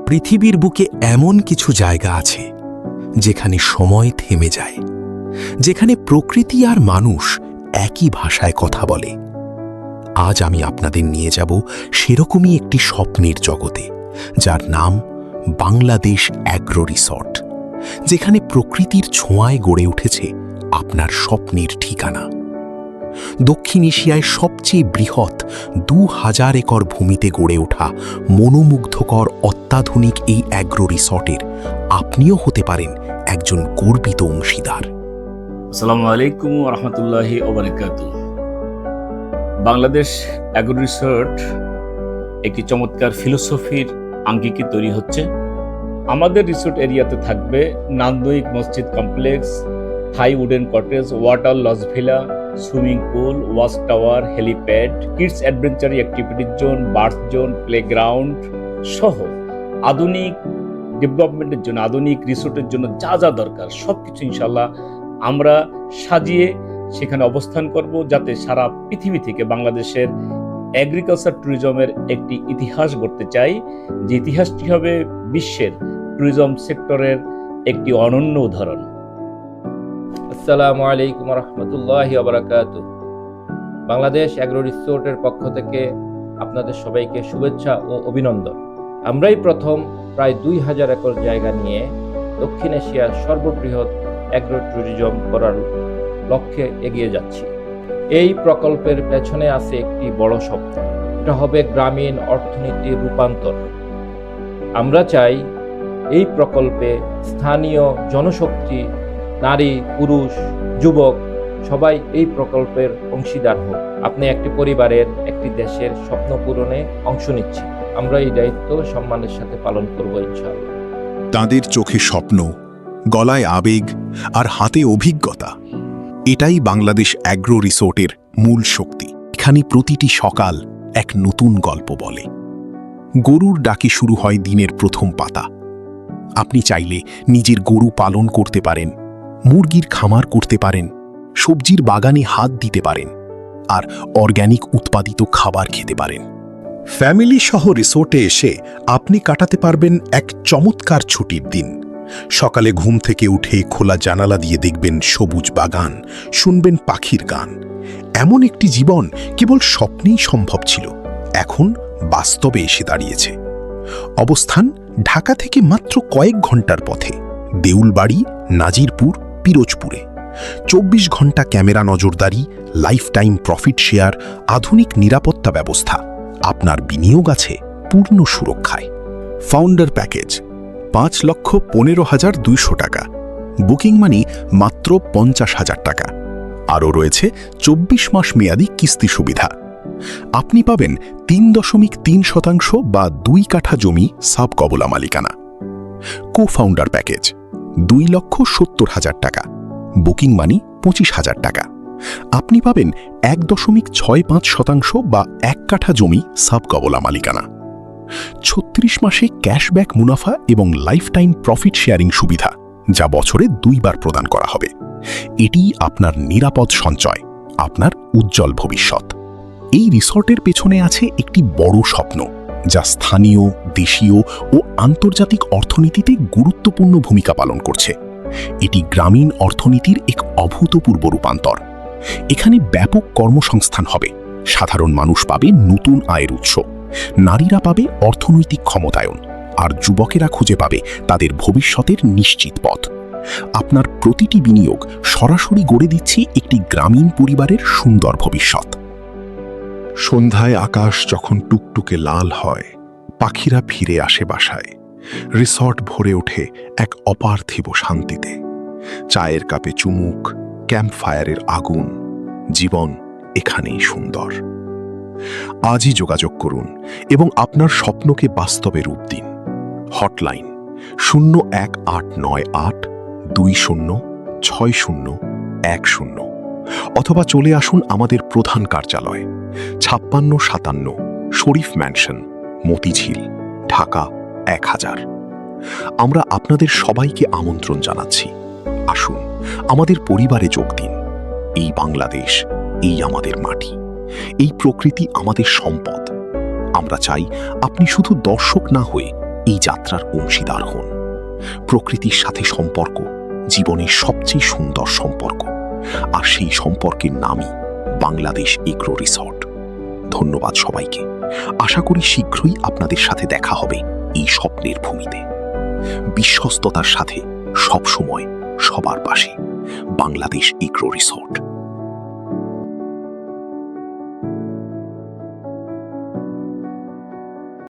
পৃথিবীর বুকে এমন কিছু জায়গা আছে যেখানে সময় থেমে যায়, যেখানে প্রকৃতি আর মানুষ একই ভাষায় কথা বলে। আজ আমি আপনাদের নিয়ে যাব সেরকমই একটি স্বপ্নের জগতে, যার নাম বাংলাদেশ অ্যাগ্রো রিসর্ট, যেখানে প্রকৃতির ছোঁয়ায় গড়ে উঠেছে আপনার স্বপ্নের ঠিকানা। দক্ষিণ এশিয়ায় সবচেয়ে বৃহৎ ২,০০০ একর ভূমিতে গড়ে ওঠা মনোমুগ্ধকর অত্যাধুনিক এই অ্যাগ্রো রিসর্টের আপনিও হতে পারেন একজন গর্বিত অংশীদার। আসসালামু আলাইকুম ওয়া রাহমাতুল্লাহি ওয়া বারাকাতুহু। বাংলাদেশ অ্যাগ্রো রিসর্ট একটি চমৎকার ফিলোসফির আঙ্গিকে তৈরি হচ্ছে। আমাদের রিসোর্ট এরিয়াতে থাকবে নান্দনিক মসজিদ complex, Thai wooden cottage, water lodge villa, swimming pool, watch tower, helipad, kids adventure অ্যাক্টিভিটির জোন, বার্থ জোন, প্লেগ্রাউন্ড সহ আধুনিক ডেভেলপমেন্টের জন্য, আধুনিক রিসোর্টের জন্য যা যা দরকার সবকিছু ইনশাল্লাহ আমরা সাজিয়ে সেখানে অবস্থান করব, যাতে সারা পৃথিবী থেকে বাংলাদেশের এগ্রিকালচার ট্যুরিজমের একটি ইতিহাস গড়তে চাই, যে ইতিহাসটি হবে বিশ্বের ট্যুরিজম সেক্টরের একটি অনন্য উদাহরণ। আসসালামু আলাইকুম রহমতুল্লাহি ওয়া বারাকাতুহু। বাংলাদেশ অ্যাগ্রো রিসোর্টের পক্ষ থেকে আপনাদের সবাইকে শুভেচ্ছা ও অভিনন্দন। আমরাই প্রথম প্রায় ২,০০০ একর জায়গা নিয়ে দক্ষিণ এশিয়ার সর্ববৃহৎ অ্যাগ্রো ট্যুরিজম করার লক্ষ্যে এগিয়ে যাচ্ছি। এই প্রকল্পের পেছনে আছে একটি বড় স্বপ্ন, এটা হবে গ্রামীণ অর্থনীতির রূপান্তর। আমরা চাই এই প্রকল্পে স্থানীয় জনশক্তি, নারী, পুরুষ, যুবক সবাই এই প্রকল্পের অংশীদার হোক। আপনি একটি পরিবারের, একটি দেশের স্বপ্ন পূরণে অংশ নিচ্ছেন। আমরা এই দায়িত্ব সম্মানের সাথে পালন করব ইনশাআল্লাহ। তাদের চোখে স্বপ্ন, গলায় আবেগ আর হাতে অভিজ্ঞতা, এটাই বাংলাদেশ অ্যাগ্রো রিসোর্টের মূল শক্তি। এখানে প্রতিটি সকাল এক নতুন গল্প বলে। গরুর ডাকে শুরু হয় দিনের প্রথম পাতা। আপনি চাইলে নিজের গরু পালন করতে পারেন, মুরগির খামার করতে পারেন, সবজির বাগানে হাত দিতে পারেন, আর অর্গ্যানিক উৎপাদিত খাবার খেতে পারেন। ফ্যামিলি সহ রিসোর্টে এসে আপনি কাটাতে পারবেন এক চমৎকার ছুটির দিন। সকালে ঘুম থেকে উঠে খোলা জানালা দিয়ে দেখবেন সবুজ বাগান, শুনবেন পাখির গান। এমন একটি জীবন কেবল স্বপ্নেই সম্ভব ছিল, এখন বাস্তবে এসে দাঁড়িয়েছে। অবস্থান ঢাকা থেকে মাত্র কয়েক ঘন্টার পথে, দেউলবাড়ি, নাজিরপুর, পিরোজপুরে। ২৪ ঘন্টা ক্যামেরা নজরদারি, লাইফ টাইম প্রফিট শেয়ার, আধুনিক নিরাপত্তা ব্যবস্থা। আপনার বিনিয়োগ আছে পূর্ণ সুরক্ষায়। ফাউন্ডার প্যাকেজ ৫,১৫,২০০ টাকা, বুকিং মানি মাত্র ৫০,০০০ টাকা। আরও রয়েছে ২৪ মাস মেয়াদী কিস্তি সুবিধা। আপনি পাবেন ৩.৩% বা ২ কাঠা জমি সাব কবলা মালিকানা। কো ফাউন্ডার প্যাকেজ ২,৭০,০০০ টাকা, বুকিং মানি ২৫,০০০ টাকা। আপনি পাবেন ১.৬৫% বা ১ কাঠা জমি সাব কবলা মালিকানা। ৩৬ মাসে ক্যাশব্যাক মুনাফা এবং লাইফ টাইম প্রফিট শেয়ারিং সুবিধা, যা বছরে ২ বার প্রদান করা হবে। এটিই আপনার নিরাপদ সঞ্চয়, আপনার উজ্জ্বল ভবিষ্যৎ। এই রিসর্টের পেছনে আছে একটি বড় স্বপ্ন, যা স্থানীয়, দেশীয় ও আন্তর্জাতিক অর্থনীতিতে গুরুত্বপূর্ণ ভূমিকা পালন করছে। এটি গ্রামীণ অর্থনীতির এক অভূতপূর্ব রূপান্তর। এখানে ব্যাপক কর্মসংস্থান হবে, সাধারণ মানুষ পাবে নতুন আয়ের উৎস, নারীরা পাবে অর্থনৈতিক ক্ষমতায়ন, আর যুবকেরা খুঁজে পাবে তাদের ভবিষ্যতের নিশ্চিত পথ। আপনার প্রতিটি বিনিয়োগ সরাসরি গড়ে দিচ্ছে একটি গ্রামীণ পরিবারের সুন্দর ভবিষ্যৎ। সন্ধ্যায় আকাশ যখন টুকটুকে লাল হয়, পাখিরা ফিরে আসে বাসায়, রিসর্ট ভরে ওঠে এক অপার্থিব শান্তিতে। চায়ের কাপে চুমুক, ক্যাম্পফায়ারের আগুন, জীবন এখানেই সুন্দর। আজই যোগাযোগ করুন এবং আপনার স্বপ্নকে বাস্তবে রূপ দিন। হটলাইন 01898206010 অথবা চলে আসুন আমাদের প্রধান কার্যালয় ৫৬৫৭ শরীফ ম্যানশন, মতিঝিল, ঢাকা ১০০০। আমরা আপনাদের সবাইকে আমন্ত্রণ জানাচ্ছি। আসুন আমাদের পরিবারে যোগ দিন। এই বাংলাদেশ, এই আমাদের মাটি, এই প্রকৃতি আমাদের সম্পদ। আমরা চাই আপনি শুধু দর্শক না হয়ে এই যাত্রার অংশীদার হন। প্রকৃতির সাথে সম্পর্ক জীবনের সবচেয়ে সুন্দর সম্পর্ক, আর সেই সম্পর্কের নামই বাংলাদেশ এগ্রো রিসর্ট। ধন্যবাদ সবাইকে। আশা করি শীঘ্রই আপনাদের সাথে দেখা হবে এই স্বপ্নের ভূমিতে। বিশ্বস্ততার সাথে সবসময় সবার পাশে বাংলাদেশ এগ্রো রিসর্ট।